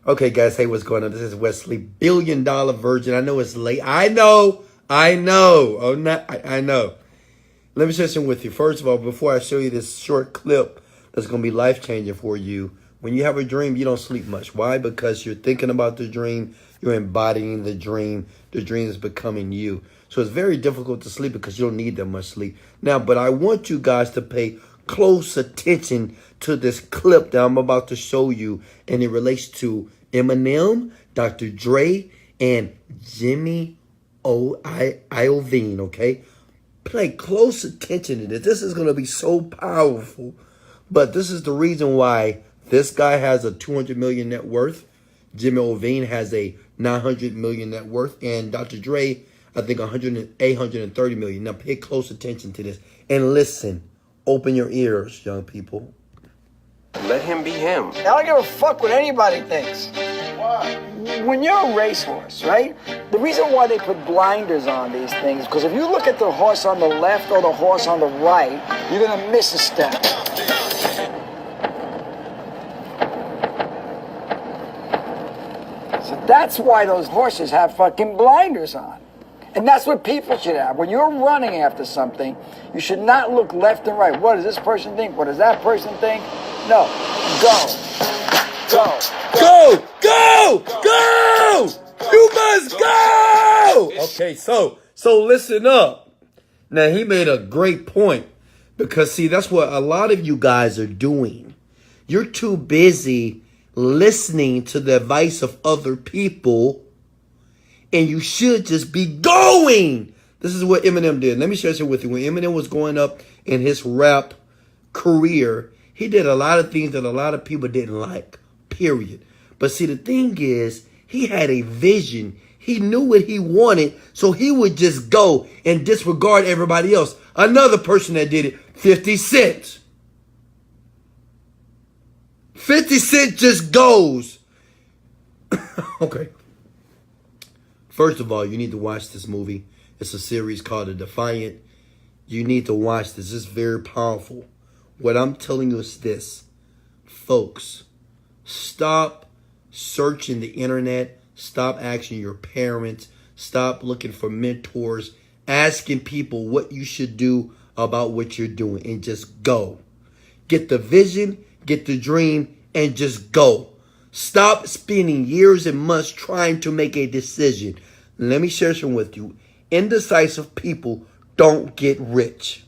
Okay, guys, hey, what's going on? This is Wesley, billion-dollar virgin. I know it's late. I know. Oh, not, I know. Let me share something with you. First of all, before I show you this short clip that's going to be life-changing for you, when you have a dream, you don't sleep much. Why? Because you're thinking about the dream. You're embodying the dream. The dream is becoming you. So it's very difficult to sleep because you don't need that much sleep. Now, but I want you guys to pay close attention to this clip that I'm about to show you, and it relates to Eminem, Dr. Dre, and Jimmy Iovine, okay? Pay close attention to this. This is going to be so powerful. But this is the reason why this guy has a 200 million net worth. Jimmy Iovine has a 900 million net worth. And Dr. Dre, I think 830 million. Now pay close attention to this. And listen. Open your ears, young people. Let him be him. I don't give a fuck what anybody thinks. Why? When you're a racehorse, right? The reason why they put blinders on these things, because if you look at the horse on the left or the horse on the right, you're gonna miss a step. So that's why those horses have fucking blinders on. And that's what people should have. When you're running after something, you should not look left and right. What does this person think? What does that person think? No. Go. Go. Go! Go! Go! You must go! Okay, so listen up. Now, he made a great point. Because, see, that's what a lot of you guys are doing. You're too busy listening to the advice of other people, and you should just be going. This is what Eminem did. Let me share this with you. When Eminem was going up in his rap career, he did a lot of things that a lot of people didn't like, period. But see, the thing is, he had a vision. He knew what he wanted, so he would just go and disregard everybody else. Another person that did it, 50 Cent. 50 Cent just goes. Okay. First of all, you need to watch this movie. It's a series called The Defiant. You need to watch this. It's very powerful. What I'm telling you is this. Folks, stop searching the internet. Stop asking your parents. Stop looking for mentors. Asking people what you should do about what you're doing. And just go. Get the vision. Get the dream. And just go. Stop spending years and months trying to make a decision. Let me share some with you. Indecisive people don't get rich.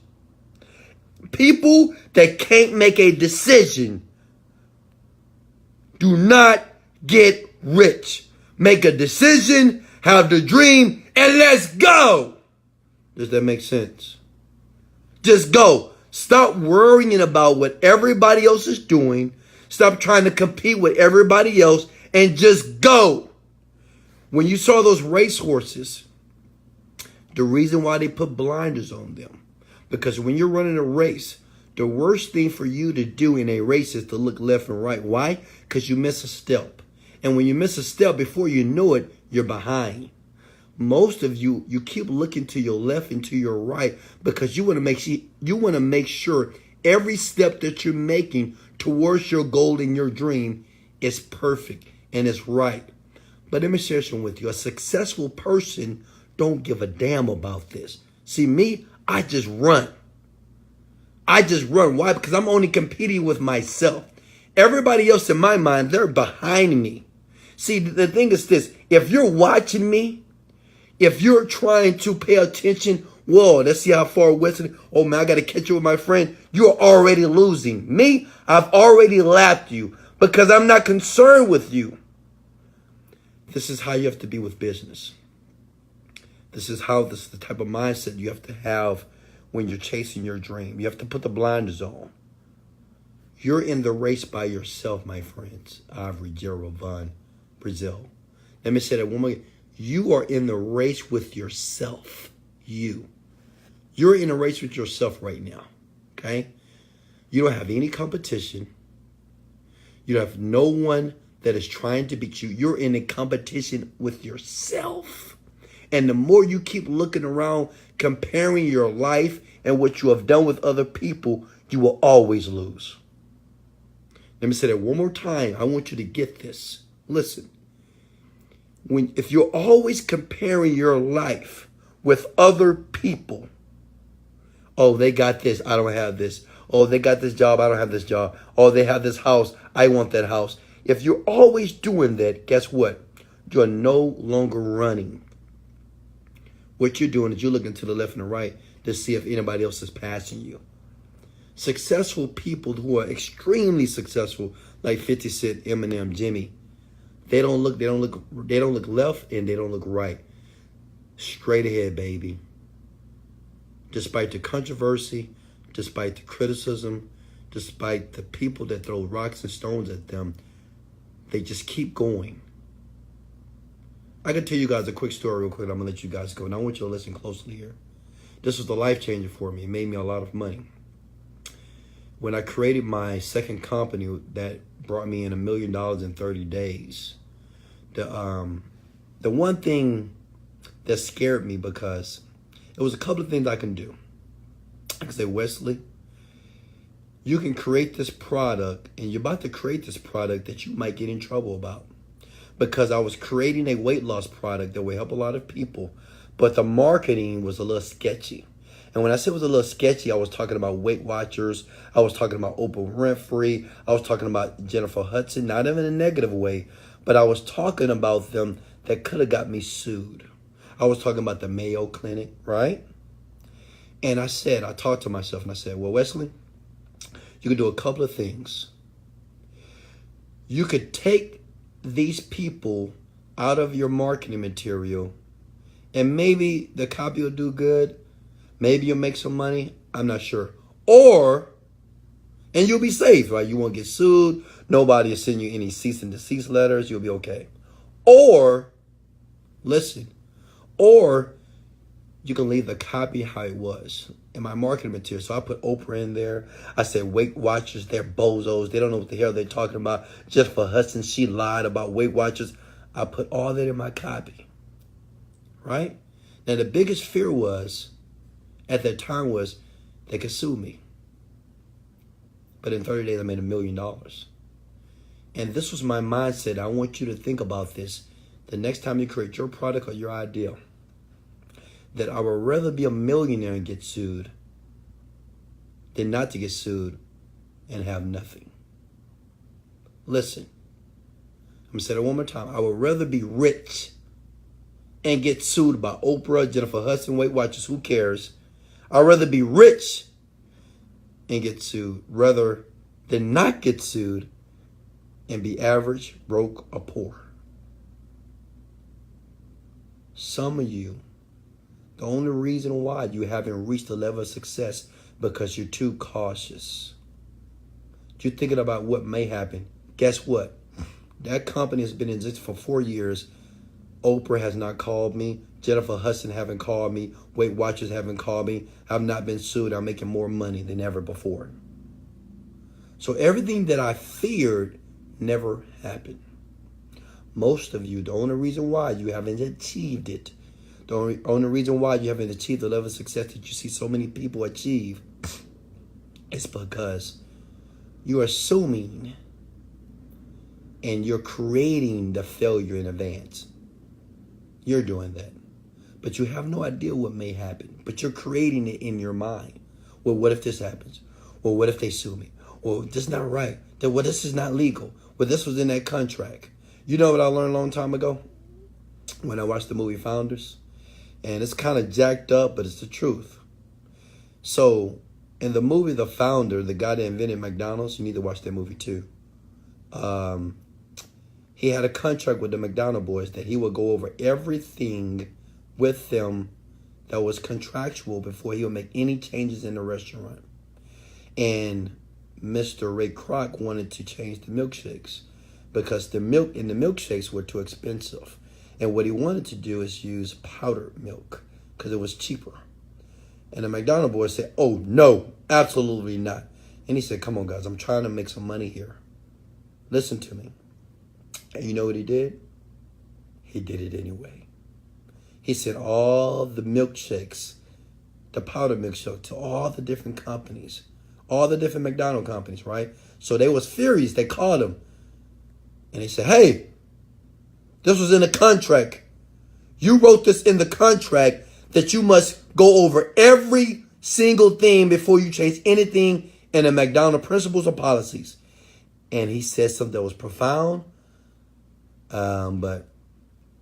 People that can't make a decision do not get rich. Make a decision, have the dream, and let's go. Does that make sense? Just go. Stop worrying about what everybody else is doing. Stop trying to compete with everybody else and just go. When you saw those racehorses, the reason why they put blinders on them, because when you're running a race, the worst thing for you to do in a race is to look left and right. Why? Because you miss a step. And when you miss a step, before you know it, you're behind. Most of you keep looking to your left and to your right because you want to make sure every step that you're making towards your goal and your dream is perfect and is right. But let me share something with you. A successful person don't give a damn about this. See, me, I just run. I just run. Why? Because I'm only competing with myself. Everybody else in my mind, they're behind me. See, the thing is this. If you're watching me, if you're trying to pay attention, whoa, let's see how far Wesley. Oh, man, I got to catch you with my friend. You're already losing. Me, I've already lapped you because I'm not concerned with you. This is how you have to be with business. This is the type of mindset you have to have when you're chasing your dream. You have to put the blinders on. You're in the race by yourself, my friends. Ivory, Gerald, Von, Brazil. Let me say that one more again. You are in the race with yourself. You're in a race with yourself right now. Okay? You don't have any competition. You have no one that is trying to beat you. You're in a competition with yourself. And the more you keep looking around, comparing your life and what you have done with other people, you will always lose. Let me say that one more time. I want you to get this. Listen, if you're always comparing your life with other people, oh, they got this, I don't have this. Oh, they got this job, I don't have this job. Oh, they have this house, I want that house. If you're always doing that, guess what? You're no longer running. What you're doing is you're looking to the left and the right to see if anybody else is passing you. Successful people who are extremely successful, like 50 Cent, Eminem, Jimmy, they don't look left and they don't look right. Straight ahead, baby. Despite the controversy, despite the criticism, despite the people that throw rocks and stones at them, they just keep going. I can tell you guys a quick story real quick. I'm going to let you guys go. And I want you to listen closely here. This was the life changer for me. It made me a lot of money. When I created my second company that brought me in $1 million in 30 days, the one thing that scared me, because it was a couple of things I can do. I can say, Wesley, you can create this product, and you're about to create this product that you might get in trouble about. Because I was creating a weight loss product that would help a lot of people, but the marketing was a little sketchy. And when I said it was a little sketchy, I was talking about Weight Watchers. I was talking about Oprah Winfrey. I was talking about Jennifer Hudson, not even in a negative way, but I was talking about them that could have got me sued. I was talking about the Mayo Clinic, right? And I talked to myself and I said, well, Wesley, you could do a couple of things. You could take these people out of your marketing material, and maybe the copy will do good. Maybe you'll make some money. I'm not sure. And you'll be safe, right? You won't get sued. Nobody will send you any cease and desist letters. You'll be okay. Or you can leave the copy how it was in my marketing material. So I put Oprah in there. I said, Weight Watchers, they're bozos. They don't know what the hell they're talking about. Jennifer Hudson, she lied about Weight Watchers. I put all that in my copy, right? Now, the biggest fear at that time was they could sue me. But in 30 days, I made $1 million. And this was my mindset. I want you to think about this. The next time you create your product or your idea, that I would rather be a millionaire and get sued than not to get sued and have nothing. Listen, I'm going to say it one more time. I would rather be rich and get sued by Oprah, Jennifer Hudson, Weight Watchers, who cares? I'd rather be rich and get sued rather than not get sued and be average, broke, or poor. Some of you, the only reason why you haven't reached the level of success because you're too cautious. You're thinking about what may happen. Guess what? That company has been in existence for 4 years. Oprah has not called me. Jennifer Hudson haven't called me. Weight Watchers haven't called me. I've not been sued. I'm making more money than ever before. So everything that I feared never happened. Most of you, the only reason why you haven't achieved it, the only reason why you haven't achieved the level of success that you see so many people achieve is because you're assuming and you're creating the failure in advance. You're doing that. But you have no idea what may happen. But you're creating it in your mind. Well, what if this happens? Well, what if they sue me? Well, this is not right. Well, this is not legal. Well, this was in that contract. You know what I learned a long time ago? When I watched the movie Founders. And it's kind of jacked up, but it's the truth. So, in the movie The Founder, the guy that invented McDonald's, you need to watch that movie too. He had a contract with the McDonald boys that he would go over everything with them that was contractual before he would make any changes in the restaurant. And Mr. Ray Kroc wanted to change the milkshakes because the milk in the milkshakes were too expensive. And what he wanted to do is use powdered milk because it was cheaper. And the McDonald boys said, oh, no, absolutely not. And he said, come on, guys, I'm trying to make some money here. Listen to me. And you know what he did? He did it anyway. He sent all the milkshakes, the powdered milkshake, to all the different companies, all the different McDonald companies, right? So they was furious. They called him. And they said, hey, This was in the contract. You wrote this in the contract that you must go over every single thing before you change anything in the McDonald's principles or policies. And he said something that was profound. But,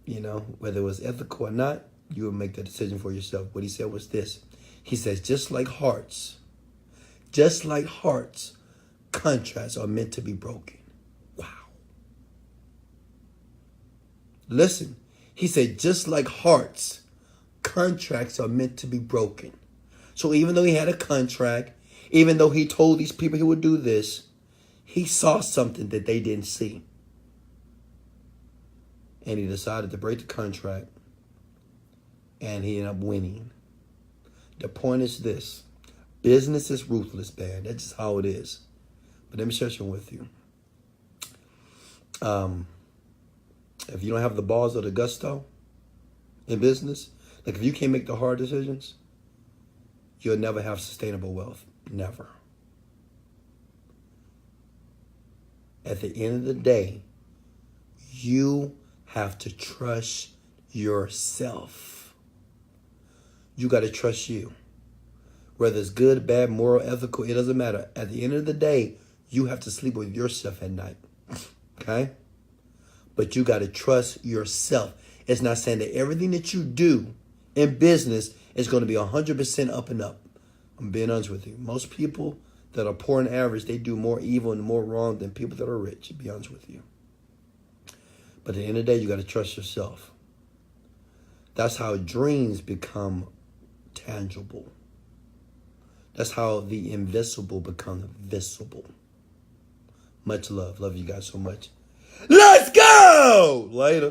you know, whether it was ethical or not, you would make the decision for yourself. What he said was this. He says, just like hearts, contracts are meant to be broken. Wow. Listen, he said, just like hearts, contracts are meant to be broken. So even though he had a contract, even though he told these people he would do this, he saw something that they didn't see. And he decided to break the contract. And he ended up winning. The point is this. Business is ruthless, man. That's just how it is. But let me share something with you. If you don't have the balls or the gusto in business, like if you can't make the hard decisions, you'll never have sustainable wealth. Never. At the end of the day, you have to trust yourself. You got to trust you. Whether it's good, bad, moral, ethical, it doesn't matter. At the end of the day, you have to sleep with yourself at night. Okay? But you got to trust yourself. It's not saying that everything that you do in business is going to be 100% up and up. I'm being honest with you. Most people that are poor and average, they do more evil and more wrong than people that are rich, to be honest with you. But at the end of the day, you got to trust yourself. That's how dreams become tangible. That's how the invisible becomes visible. Much love. Love you guys so much. Let's go! Later.